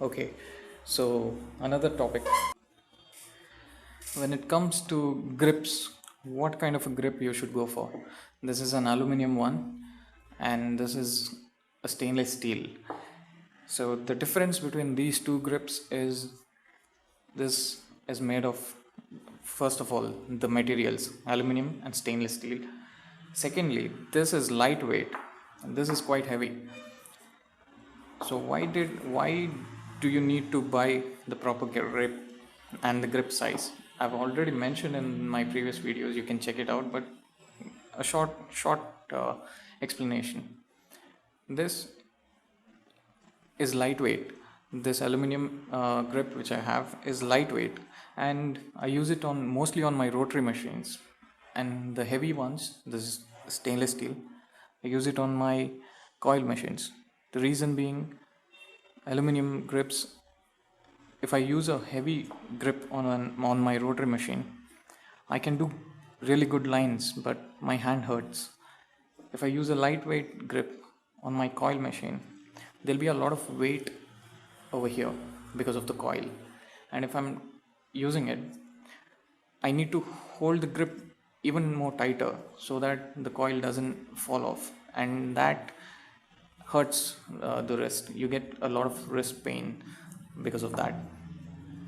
Okay, so another topic. When it comes to grips, what kind of a grip you should go for? This is an aluminum one, and this is a stainless steel. So the difference between these two grips is this is made of, first of all, the materials aluminum and stainless steel. Secondly, this is lightweight and this is quite heavy. So why do you need to buy the proper grip and the grip size? I've already mentioned in my previous videos. You can check it out, but a short explanation. This is lightweight. This aluminum grip which I have is lightweight, and I use it on mostly on my rotary machines. And the heavy ones, this is stainless steel, I use it on my coil machines. The reason being, aluminum grips, if I use a heavy grip on my rotary machine, I can do really good lines, but my hand hurts. If I use a lightweight grip on my coil machine, there'll be a lot of weight over here because of the coil. And if I'm using it, I need to hold the grip even more tighter so that the coil doesn't fall off, and that hurts the wrist. You get a lot of wrist pain because of that.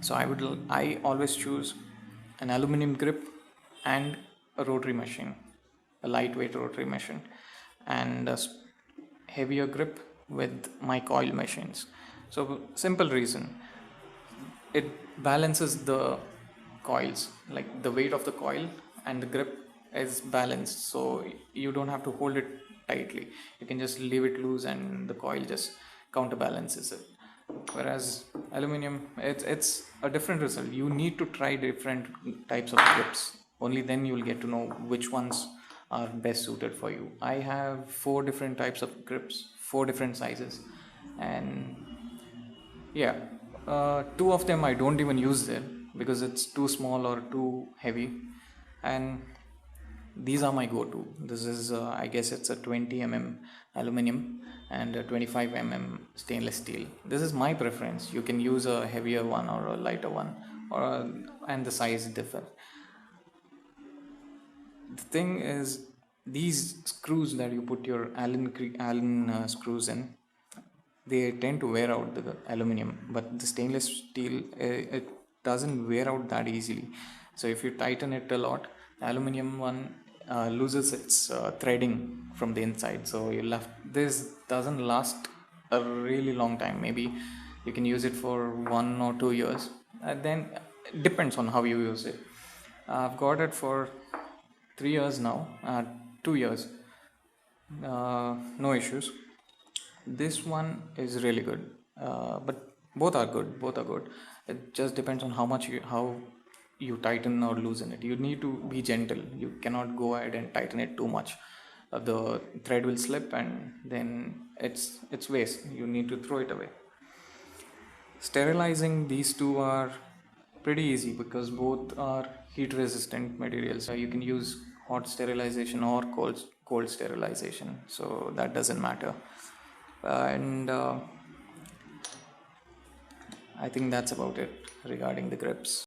So I always choose an aluminum grip and a rotary machine, a lightweight rotary machine, and a heavier grip with my coil machines. So simple reason, it balances the coils, like the weight of the coil and the grip is balanced, so you don't have to hold it tightly. You can just leave it loose and the coil just counterbalances it. Whereas aluminum, it's a different result. You need to try different types of grips, only then you will get to know which ones are best suited for you. I have four different types of grips, four different sizes, and yeah, two of them I don't even use there because it's too small or too heavy, and these are my go-to. This is I guess it's a 20 mm aluminum and a 25 mm stainless steel. This is my preference. You can use a heavier one or a lighter one, or and the size differ. The thing is, these screws that you put your Allen screws in, they tend to wear out the aluminum, but the stainless steel, it doesn't wear out that easily. So if you tighten it a lot, the aluminum one loses its threading from the inside, so you left this doesn't last a really long time. Maybe you can use it for 1 or 2 years, then it depends on how you use it. I've got it for 3 years now, 2 years, no issues. This one is really good, but both are good. It just depends on how you tighten or loosen it. You need to be gentle. You cannot go ahead and tighten it too much. The thread will slip and then it's waste. You need to throw it away. Sterilizing these two are pretty easy because both are heat resistant materials. You can use hot sterilization or cold sterilization, so that doesn't matter. And I think that's about it regarding the grips.